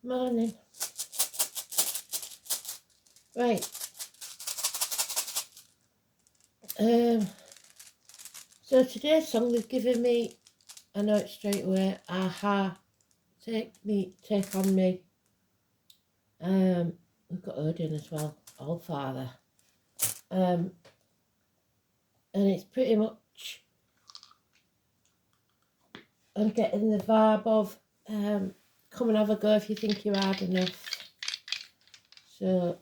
Morning. Right. So today's song they've given me, I know it straight away, Aha, Take On Me. We've got Odin as well, All Father. And it's pretty much, I'm getting the vibe of come and have a go if you think you're hard enough. So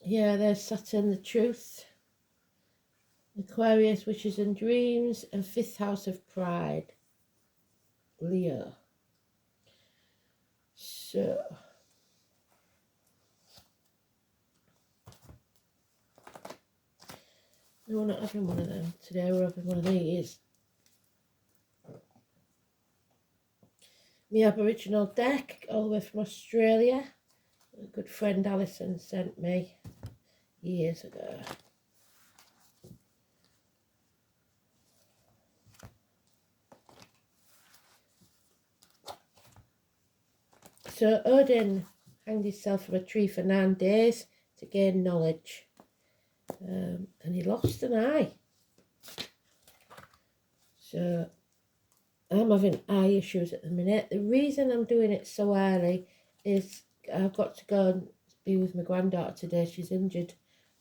yeah, there's Saturn, the truth, Aquarius, wishes and dreams, and 5th house of pride, Leo. So no, we're not having one of them today, we're having one of these. My Aboriginal deck, all the way from Australia. A good friend Alison sent me years ago. So Odin hanged himself from a tree for 9 days to gain knowledge. And he lost an eye. So I'm having eye issues at the minute. The reason I'm doing it so early is I've got to go and be with my granddaughter today. She's injured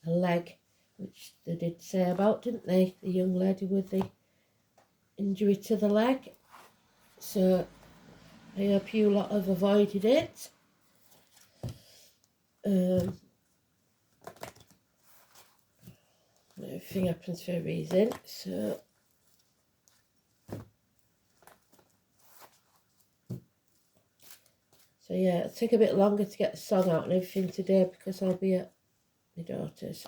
her leg, which they did say about, didn't they? The young lady with the injury to the leg. So I hope you lot have avoided it. Everything happens for a reason. So yeah, it'll take a bit longer to get the song out and everything today because I'll be at my daughter's.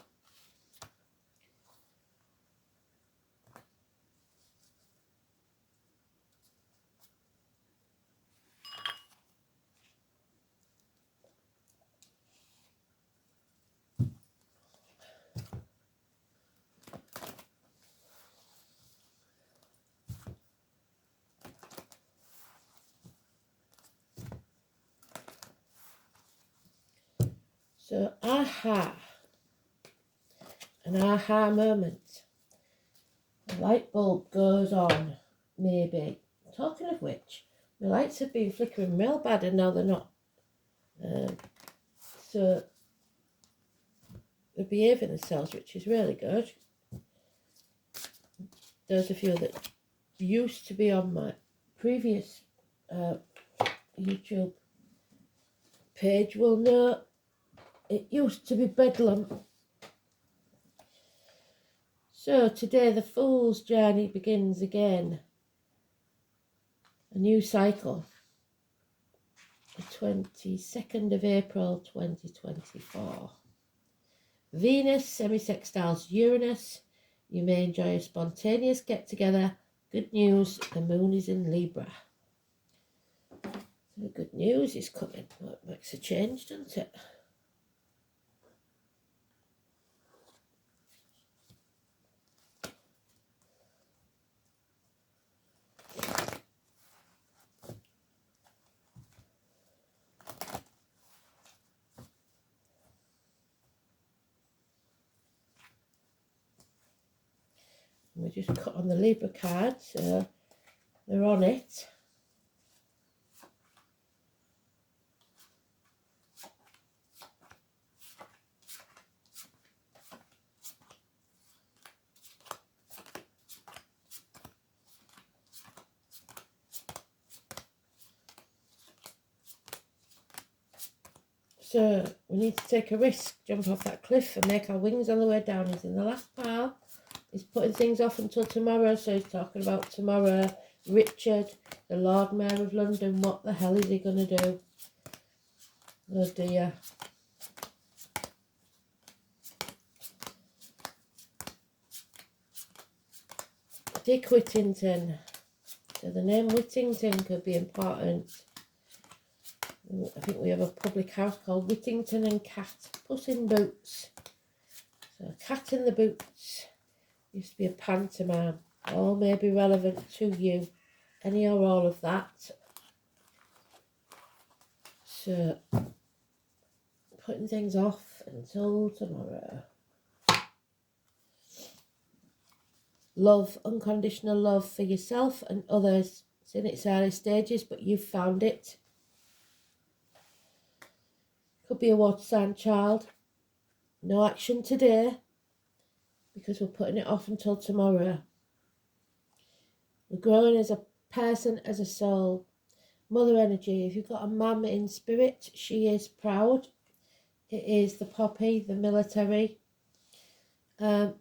So aha, an aha moment. A light bulb goes on, maybe. Talking of which, my lights have been flickering real bad and now they're not. So they're behaving themselves, which is really good. Those of you that used to be on my previous YouTube page will know it used to be bedlam. So today the Fool's journey begins again. A new cycle. The 22nd of April 2024. Venus semi-sextiles Uranus. You may enjoy a spontaneous get-together. Good news, the moon is in Libra. The good news is coming. Well, it makes a change, doesn't it? We just cut on the Libra card, so they're on it. So we need to take a risk, jump off that cliff and make our wings on the way down. He's in the last pile. He's putting things off until tomorrow, so he's talking about tomorrow. Richard, the Lord Mayor of London, what the hell is he going to do? Oh dear. Dick Whittington. So the name Whittington could be important. I think we have a public house called Whittington and Cat. Puss in Boots. So Cat in the Boots used to be a pantomime. All may be relevant to you. Any or all of that. So, putting things off until tomorrow. Love, unconditional love for yourself and others. It's in its early stages, but you've found it. Could be a water sign child. No action today because we're putting it off until tomorrow. We're growing as a person, as a soul. Mother energy. If you've got a mum in spirit, she is proud. It is the poppy, the military, the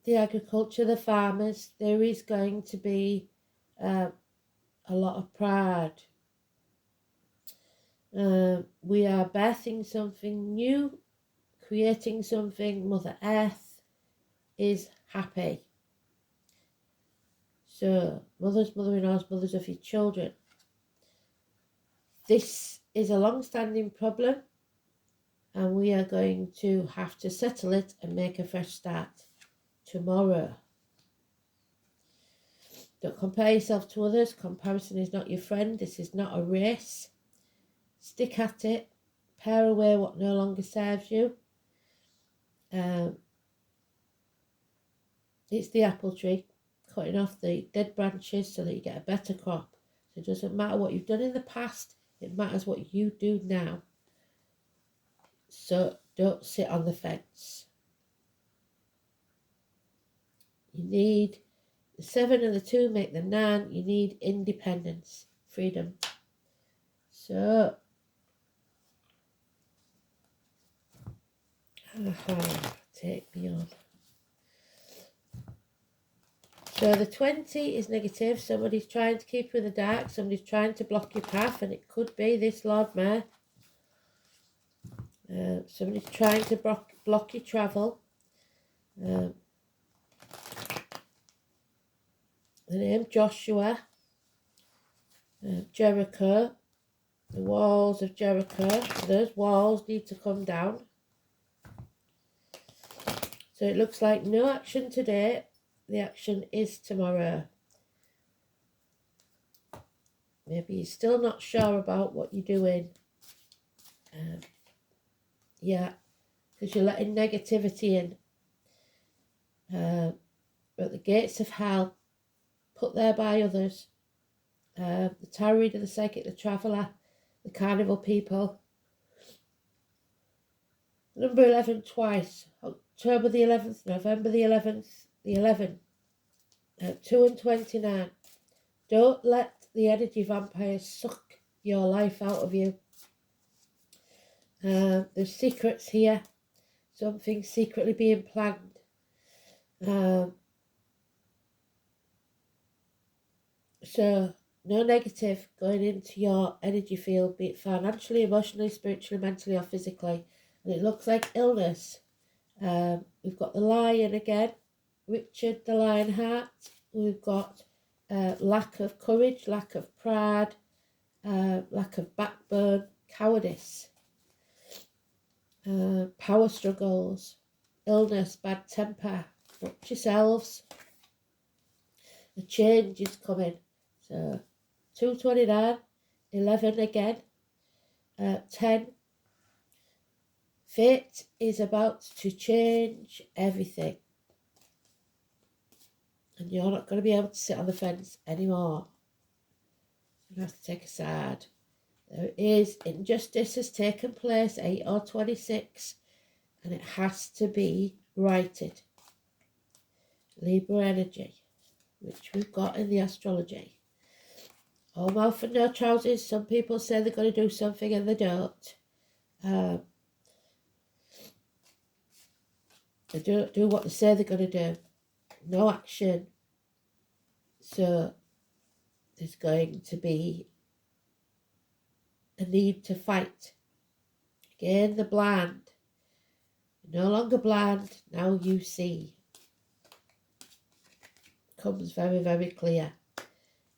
agriculture, the farmers. There is going to be a lot of pride. We are birthing something new, creating something. Mother Earth is happy. So, mothers, mother-in-laws, mothers of your children. This is a long-standing problem, and we are going to have to settle it and make a fresh start tomorrow. Don't compare yourself to others. Comparison is not your friend. This is not a race. Stick at it. Pare away what no longer serves you. It's the apple tree. Cutting off the dead branches so that you get a better crop. So it doesn't matter what you've done in the past. It matters what you do now. So don't sit on the fence. You need the 7 and the 2 make the 9. You need independence, freedom. So, take me on. So the 20 is negative. Somebody's trying to keep you in the dark. Somebody's trying to block your path, and it could be this Lord Mayor. Somebody's trying to block your travel. The name Joshua, Jericho, the walls of Jericho. Those walls need to come down. So it looks like no action today. The action is tomorrow. Maybe you're still not sure about what you're doing. Yeah, because you're letting negativity in. At the gates of hell, put there by others. The tarot reader, the psychic, the traveller, the carnival people. Number 11 twice. October the 11th, November the 11th, the 11. 2 and 29. Don't let the energy vampires suck your life out of you. There's secrets here. Something secretly being planned. So, no negative going into your energy field, be it financially, emotionally, spiritually, mentally, or physically. And it looks like illness. We've got the lion again, Richard the Lionheart. We've got lack of courage, lack of pride, lack of backbone, cowardice, power struggles, illness, bad temper. Watch yourselves. The change is coming. So 229, 11 again, 10. Fate is about to change everything. And you're not going to be able to sit on the fence anymore. You have to take a side. There is injustice has taken place, 8 or 26, and it has to be righted. Libra energy, which we've got in the astrology. All mouth and no trousers. Some people say they're going to do something and they don't. They don't do what they say they're going to do. No action. So there's going to be a need to fight. Again, the blind. You're no longer blind, now you see. Comes very, very clear.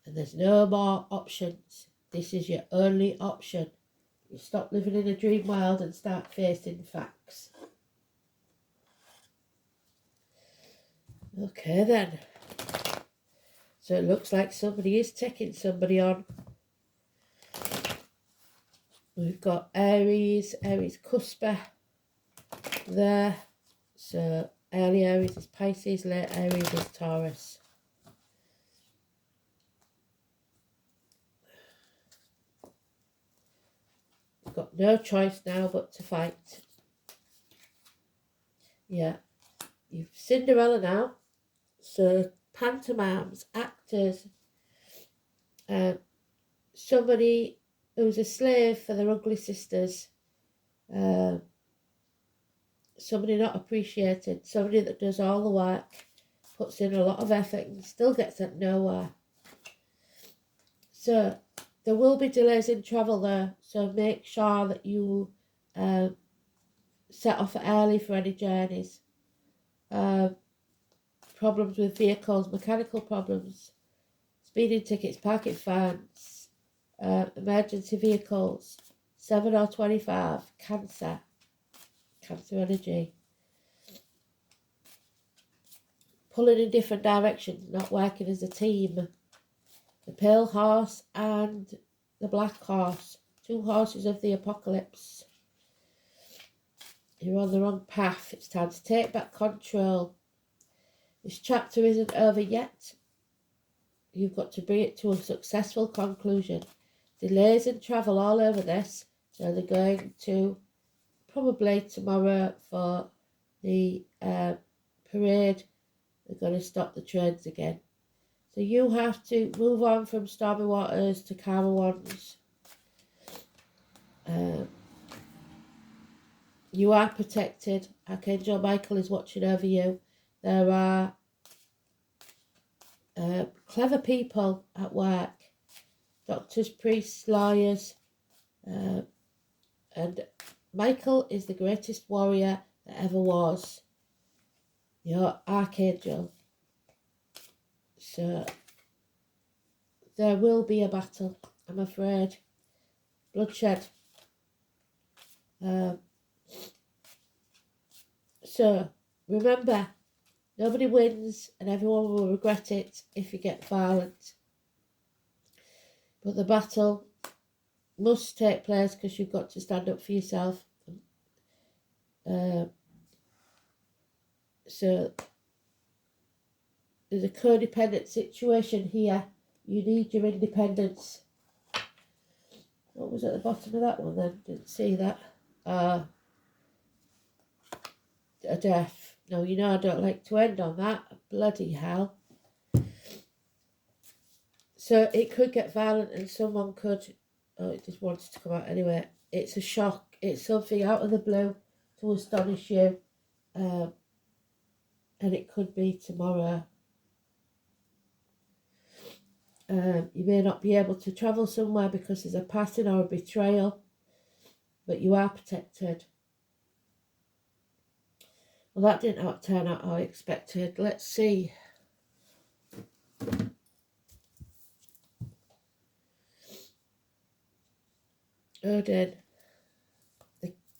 And there's no more options. This is your only option. You stop living in a dream world and start facing facts. Okay then. So it looks like somebody is taking somebody on. We've got Aries cusper there. So early Aries is Pisces, late Aries is Taurus. You've got no choice now but to fight. Yeah. You've Cinderella now. So pantomimes, actors, somebody who's a slave for their ugly sisters, somebody not appreciated, somebody that does all the work, puts in a lot of effort and still gets at nowhere. So there will be delays in travel there, so make sure that you set off early for any journeys. Problems with vehicles, mechanical problems, speeding tickets, parking fines, emergency vehicles, 7 or 25, cancer energy. Pulling in different directions, not working as a team. The pale horse and the black horse, 2 horses of the apocalypse. You're on the wrong path. It's time to take back control. This chapter isn't over yet. You've got to bring it to a successful conclusion. Delays in travel all over this. So they're going to probably tomorrow for the parade. They're going to stop the trains again. So you have to move on from stormy waters to calmer ones. You are protected. Archangel Michael is watching over you. There are clever people at work. Doctors, priests, lawyers. And Michael is the greatest warrior that ever was. Your archangel. So there will be a battle, I'm afraid. Bloodshed. So remember, nobody wins and everyone will regret it if you get violent. But the battle must take place because you've got to stand up for yourself. So there's a codependent situation here. You need your independence. What was at the bottom of that one then? Didn't see that. A death. No, you know I don't like to end on that. Bloody hell. So it could get violent and someone could... Oh, it just wanted to come out anyway. It's a shock. It's something out of the blue to astonish you. And it could be tomorrow. You may not be able to travel somewhere because there's a passing or a betrayal. But you are protected. Well, that didn't turn out how I expected. Let's see. Odin.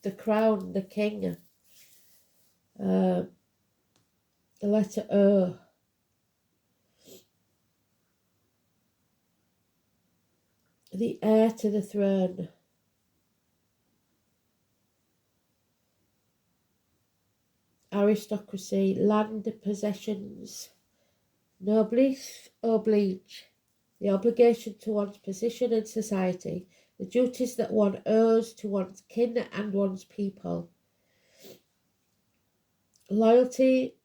The crown, the king. The letter O. The heir to the throne. Aristocracy, land possessions. Noblesse oblige. The obligation to one's position in society. The duties that one owes to one's kin and one's people. Loyalty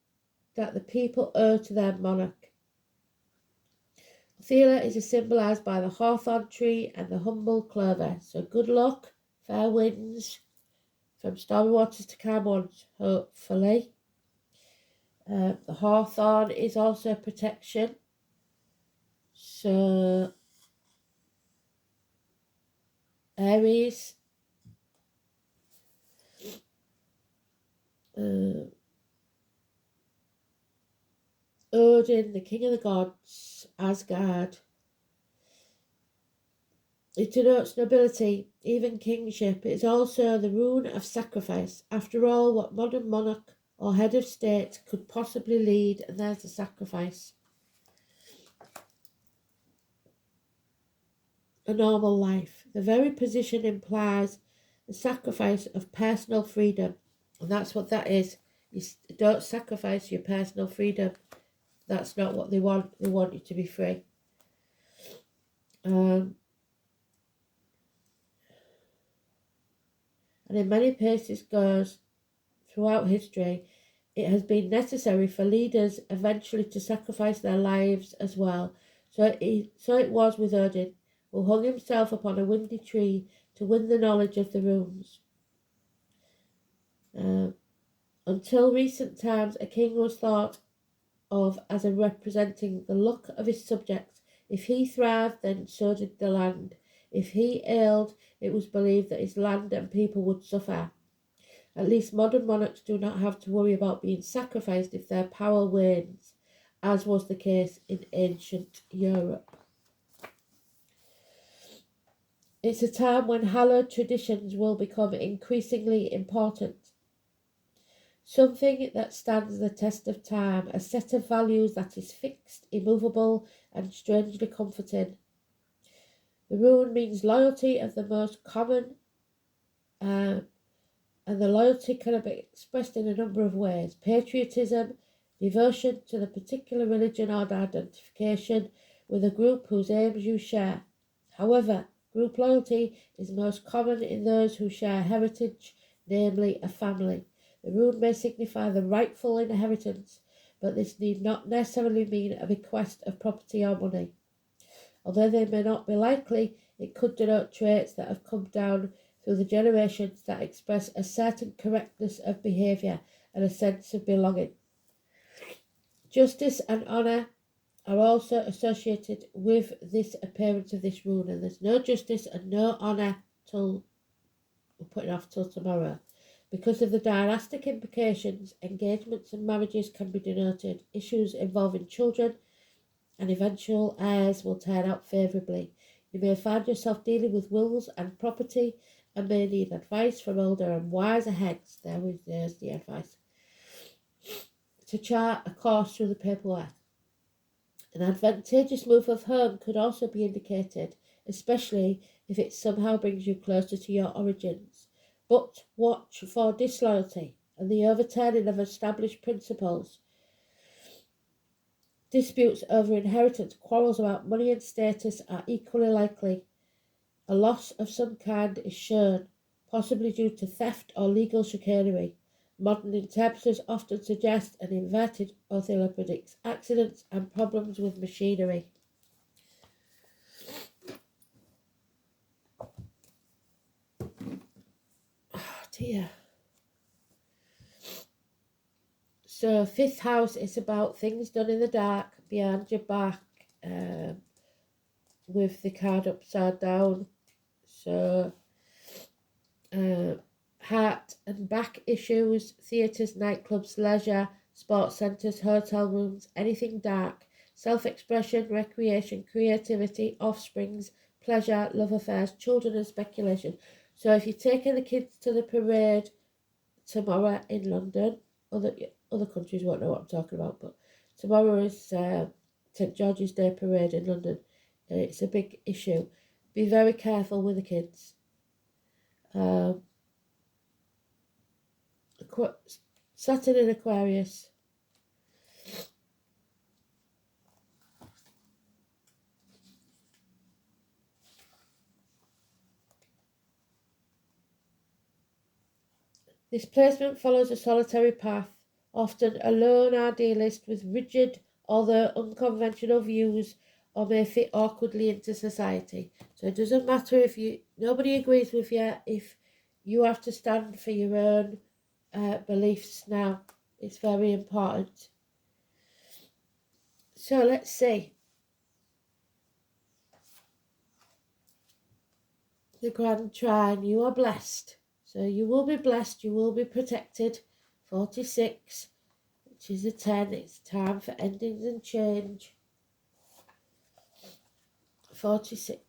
that the people owe to their monarch. Ophelia is symbolised by the hawthorn tree and the humble clover. So good luck, fair winds, from stormy waters to calm ones, hopefully. The hawthorn is also protection. So Aries. Odin, the king of the gods, Asgard. It denotes nobility, even kingship. It is also the rune of sacrifice. After all, what modern monarch or head of state could possibly lead, and there's the sacrifice. A normal life. The very position implies the sacrifice of personal freedom. And that's what that is. You don't sacrifice your personal freedom. That's not what they want. They want you to be free. And in many places goes throughout history, it has been necessary for leaders eventually to sacrifice their lives as well. So it was with Odin, who hung himself upon a windy tree to win the knowledge of the runes. Until recent times, a king was thought of as a representing the luck of his subjects. If he thrived, then so did the land. If he ailed, it was believed that his land and people would suffer. At least modern monarchs do not have to worry about being sacrificed if their power wanes, as was the case in ancient Europe. It's a time when hallowed traditions will become increasingly important. Something that stands the test of time, a set of values that is fixed, immovable, and strangely comforting. The rune means loyalty of the most common, and the loyalty can be expressed in a number of ways. Patriotism, devotion to the particular religion or identification with a group whose aims you share. However, group loyalty is most common in those who share heritage, namely a family. The rune may signify the rightful inheritance, but this need not necessarily mean a bequest of property or money. Although they may not be likely, it could denote traits that have come down through the generations that express a certain correctness of behaviour and a sense of belonging. Justice and honour are also associated with this appearance of this rune, and there's no justice and no honour till we'll put it off till tomorrow. Because of the dynastic implications, engagements and marriages can be denoted. Issues involving children and eventual heirs will turn out favourably. You may find yourself dealing with wills and property and may need advice from older and wiser heads. There's the advice. To chart a course through the paperwork. An advantageous move of home could also be indicated, especially if it somehow brings you closer to your origins. But watch for disloyalty and the overturning of established principles. Disputes over inheritance, quarrels about money and status are equally likely. A loss of some kind is shown, possibly due to theft or legal chicanery. Modern interpreters often suggest an inverted Othello predicts accidents and problems with machinery. Oh dear. So 5th house is about things done in the dark, behind your back, with the card upside down. So heart and back issues, theatres, nightclubs, leisure, sports centres, hotel rooms, anything dark, self-expression, recreation, creativity, offsprings, pleasure, love affairs, children and speculation. So if you're taking the kids to the parade tomorrow in London, other countries won't know what I'm talking about, but tomorrow is St George's Day Parade in London. It's a big issue. Be very careful with the kids. Saturn in Aquarius. This placement follows a solitary path, often a lone idealist with rigid, although unconventional views, or may fit awkwardly into society. So it doesn't matter if nobody agrees with you, if you have to stand for your own beliefs now. It's very important. So let's see. The Grand Trine, you are blessed. So you will be blessed, you will be protected. 46, which is a 10, it's time for endings and change. 46.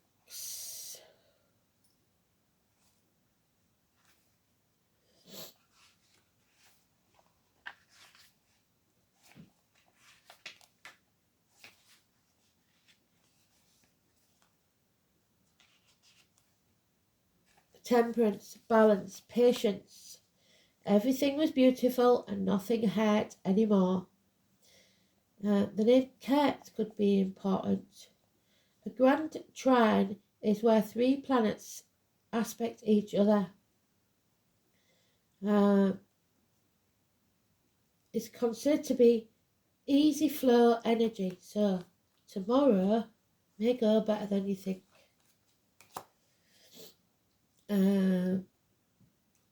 temperance, balance, patience. Everything was beautiful and nothing hurt anymore. The name Kurt could be important. A grand trine is where three planets aspect each other. It's considered to be easy flow energy. So tomorrow may go better than you think.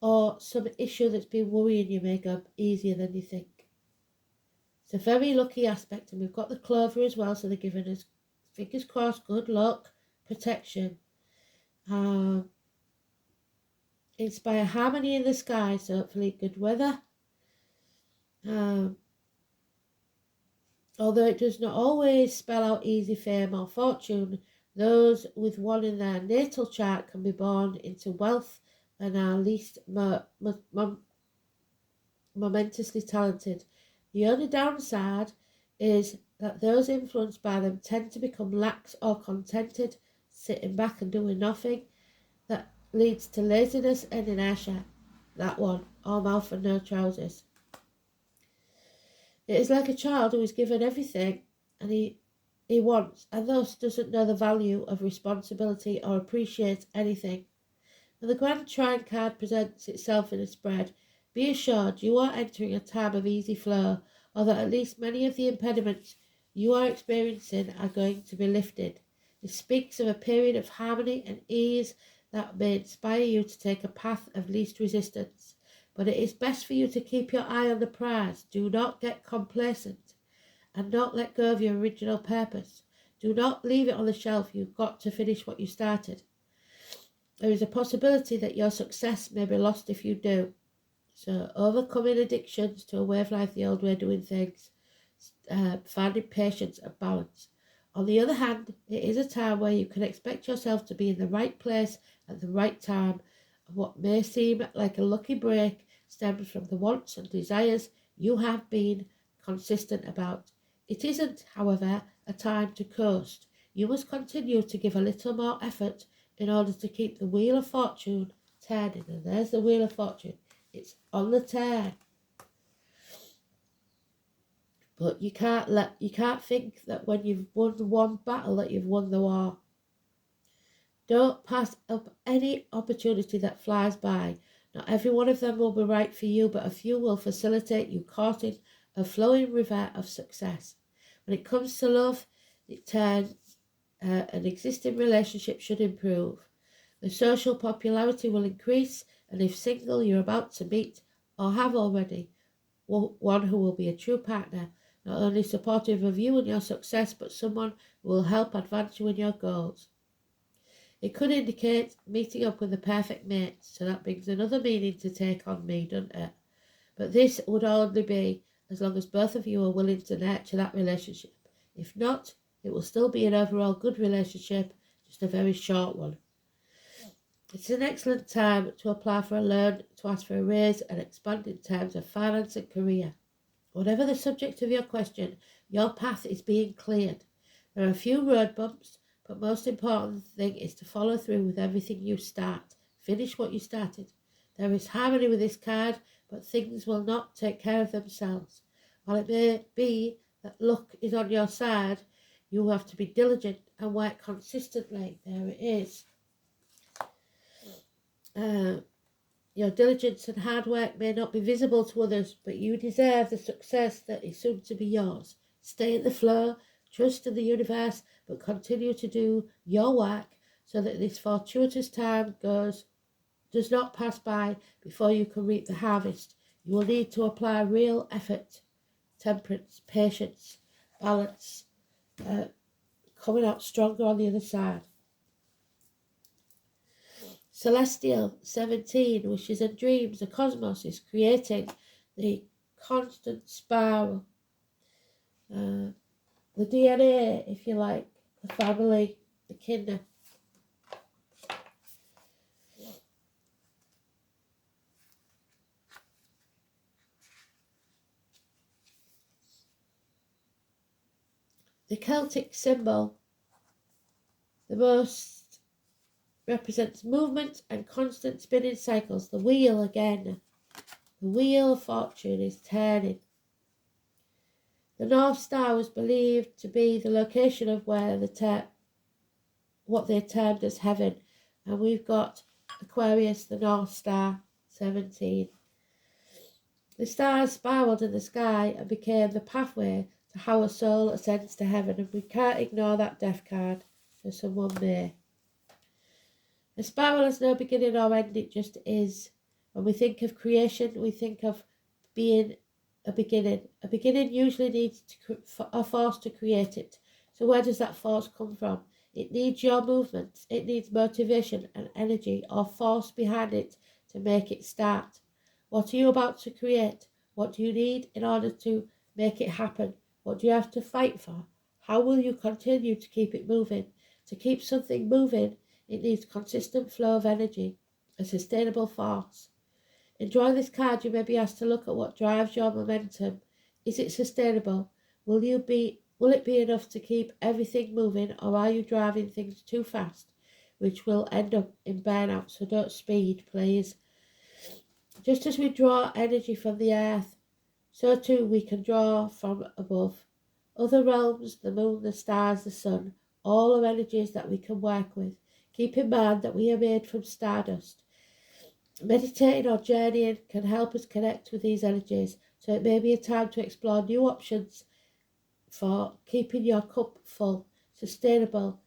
Or some issue that's been worrying you may go easier than you think. It's a very lucky aspect, and we've got the clover as well, so they're giving us, fingers crossed, good luck, protection. Inspire harmony in the sky, so hopefully good weather. Although it does not always spell out easy fame or fortune, those with one in their natal chart can be born into wealth and are least momentously talented. The only downside is that those influenced by them tend to become lax or contented, sitting back and doing nothing. That leads to laziness and inertia. That one, all mouth and no trousers. It is like a child who is given everything and he wants, and thus doesn't know the value of responsibility or appreciate anything. When the Grand Trine card presents itself in a spread, be assured you are entering a time of easy flow, or that at least many of the impediments you are experiencing are going to be lifted. It speaks of a period of harmony and ease that may inspire you to take a path of least resistance. But it is best for you to keep your eye on the prize. Do not get complacent and not let go of your original purpose. Do not leave it on the shelf. You've got to finish what you started. There is a possibility that your success may be lost if you do. So overcoming addictions to a way of life, the old way of doing things, finding patience and balance. On the other hand, it is a time where you can expect yourself to be in the right place at the right time. What may seem like a lucky break stems from the wants and desires you have been consistent about. It isn't, however, a time to coast. You must continue to give a little more effort in order to keep the wheel of fortune turning. And there's the wheel of fortune. It's on the turn. But you can't think that when you've won one battle that you've won the war. Don't pass up any opportunity that flies by. Not every one of them will be right for you, but a few will facilitate you caught in a flowing river of success. When it comes to love, it turns an existing relationship should improve. The social popularity will increase, and if single, you're about to meet, or have already, one who will be a true partner, not only supportive of you and your success, but someone who will help advance you in your goals. It could indicate meeting up with the perfect mate, so that brings another meaning to take on me, doesn't it? But this would only be as long as both of you are willing to nurture that relationship. If not, it will still be an overall good relationship, just a very short one. It's an excellent time to apply for a loan, to ask for a raise, and expand in terms of finance and career. Whatever the subject of your question, your path is being cleared. There are a few road bumps, but most important thing is to follow through with everything you start. Finish what you started. There is harmony with this card, but things will not take care of themselves. While it may be that luck is on your side, you have to be diligent and work consistently. There it is. Your diligence and hard work may not be visible to others, but you deserve the success that is soon to be yours. Stay in the flow, trust in the universe, but continue to do your work so that this fortuitous time does not pass by before you can reap the harvest. You will need to apply real effort, temperance, patience, balance, coming out stronger on the other side. Celestial 17, wishes and dreams. The cosmos is creating the constant spiral. The DNA, if you like, the family, the kindred. The Celtic symbol, the most represents movement and constant spinning cycles. The wheel again. The wheel of fortune is turning. The North Star was believed to be the location of where what they termed as heaven. And we've got Aquarius, the North Star, 17. The stars spiraled in the sky and became the pathway to how a soul ascends to heaven. And we can't ignore that death card, so someone may. A spiral has no beginning or end, it just is. When we think of creation, we think of being a beginning. A beginning usually needs a force to create it. So where does that force come from? It needs your movements. It needs motivation and energy or force behind it to make it start. What are you about to create? What do you need in order to make it happen? What do you have to fight for? How will you continue to keep it moving? To keep something moving, it needs consistent flow of energy, a sustainable force. In drawing this card, you may be asked to look at what drives your momentum. Is it sustainable? Will it be enough to keep everything moving, or are you driving things too fast, which will end up in burnout? So don't speed, please. Just as we draw energy from the earth, so too we can draw from above. Other realms, the moon, the stars, the sun, all are energies that we can work with. Keep in mind that we are made from stardust. Meditating or journeying can help us connect with these energies, so it may be a time to explore new options for keeping your cup full. Sustainability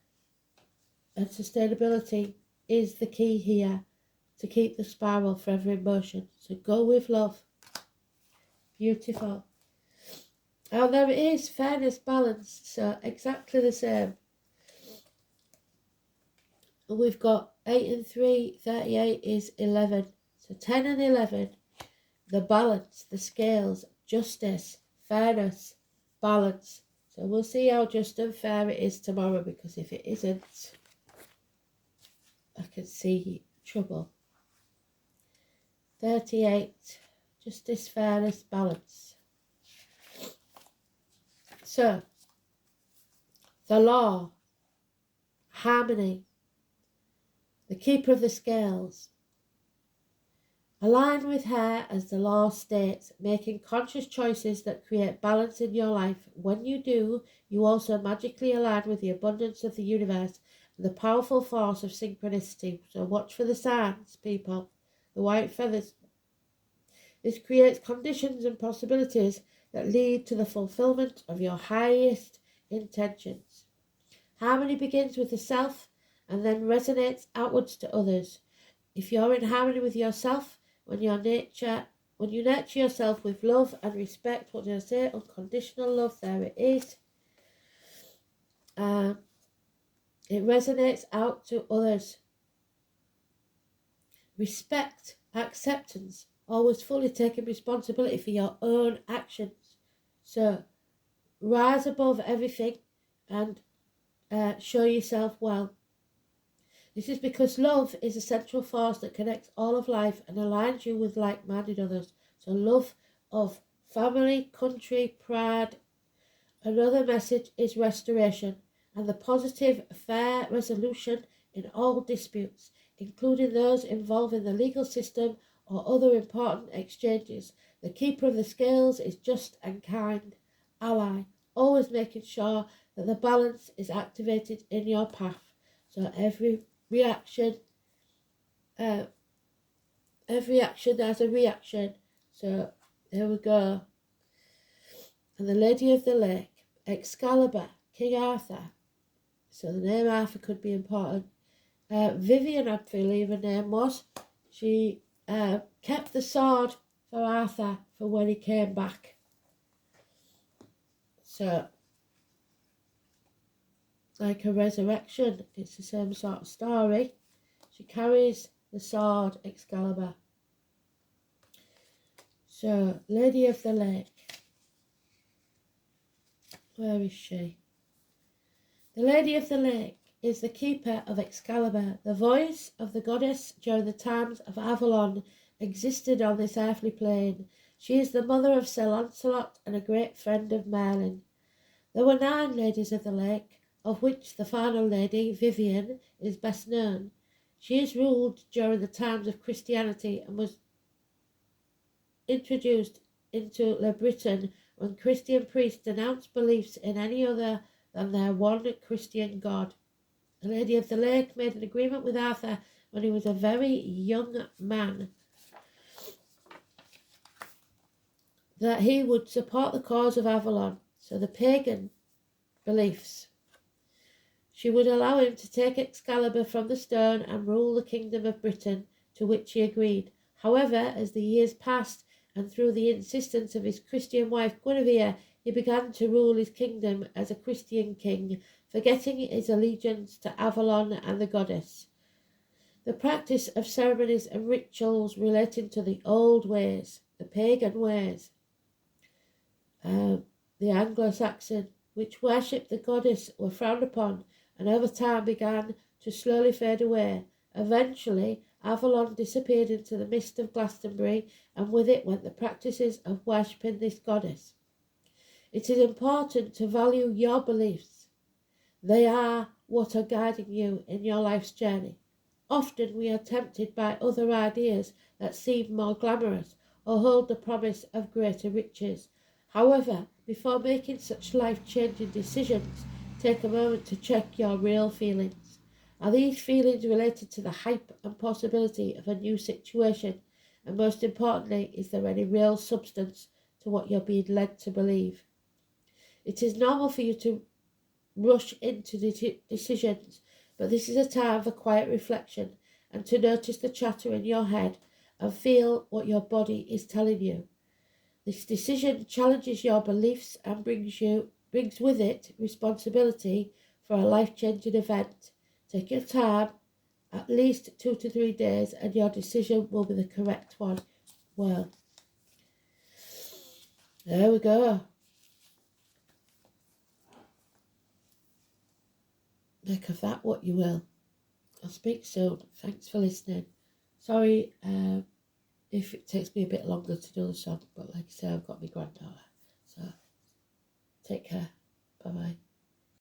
is the key here to keep the spiral forever in motion. So go with love. Beautiful. And there is fairness, balance, so exactly the same. And we've got 8 and 3, 38 is 11. So 10 and 11, the balance, the scales, justice, fairness, balance. So we'll see how just and fair it is tomorrow, because if it isn't, I can see trouble. 38, justice, fairness, balance. So, the law, harmony, the keeper of the scales. Align with her as the law states, making conscious choices that create balance in your life. When you do, you also magically align with the abundance of the universe and the powerful force of synchronicity. So watch for the signs, people, the white feathers. This creates conditions and possibilities that lead to the fulfillment of your highest intentions. Harmony begins with the self and then resonates outwards to others. If you're in harmony with yourself, when you nurture yourself with love and respect, what did I say? Unconditional love, there it is. It resonates out to others. Respect, acceptance, always fully taking responsibility for your own actions. So, rise above everything and show yourself well. This is because love is a central force that connects all of life and aligns you with like-minded others. So love of family, country, pride. Another message is restoration and the positive, fair resolution in all disputes, including those involving the legal system or other important exchanges. The keeper of the scales is just and kind ally, always making sure that the balance is activated in your path. So every action has a reaction. So there we go. And the Lady of the Lake, Excalibur, King Arthur. So the name Arthur could be important. Vivian, I believe her name was. She kept the sword for Arthur for when he came back. So, like a resurrection, it's the same sort of story. She carries the sword, Excalibur. So, Lady of the Lake. Where is she? The Lady of the Lake is the keeper of Excalibur. The voice of the goddess during the times of Avalon existed on this earthly plane. She is the mother of Sir Lancelot and a great friend of Merlin. There were 9 ladies of the lake, of which the final lady, Vivian, is best known. She is ruled during the times of Christianity and was introduced into Britain when Christian priests denounced beliefs in any other than their one Christian God. The Lady of the Lake made an agreement with Arthur when he was a very young man that he would support the cause of Avalon, so the pagan beliefs. She would allow him to take Excalibur from the stone and rule the kingdom of Britain, to which he agreed. However, as the years passed, and through the insistence of his Christian wife Guinevere, he began to rule his kingdom as a Christian king, forgetting his allegiance to Avalon and the goddess. The practice of ceremonies and rituals relating to the old ways, the pagan ways, the Anglo-Saxon, which worshipped the goddess, were frowned upon, and over time began to slowly fade away. Eventually, Avalon disappeared into the mist of Glastonbury, and with it went the practices of worshipping this goddess. It is important to value your beliefs. They are what are guiding you in your life's journey. Often we are tempted by other ideas that seem more glamorous or hold the promise of greater riches. However, before making such life-changing decisions, take a moment to check your real feelings. Are these feelings related to the hype and possibility of a new situation? And most importantly, is there any real substance to what you're being led to believe? It is normal for you to rush into decisions, but this is a time for quiet reflection and to notice the chatter in your head and feel what your body is telling you. This decision challenges your beliefs and brings with it responsibility for a life-changing event. Take your time, at least 2 to 3 days, and your decision will be the correct one. Well, there we go. Make of that what you will. I'll speak soon. Thanks for listening. Sorry if it takes me a bit longer to do the song, but like I say, I've got my granddaughter. So take care. Bye-bye.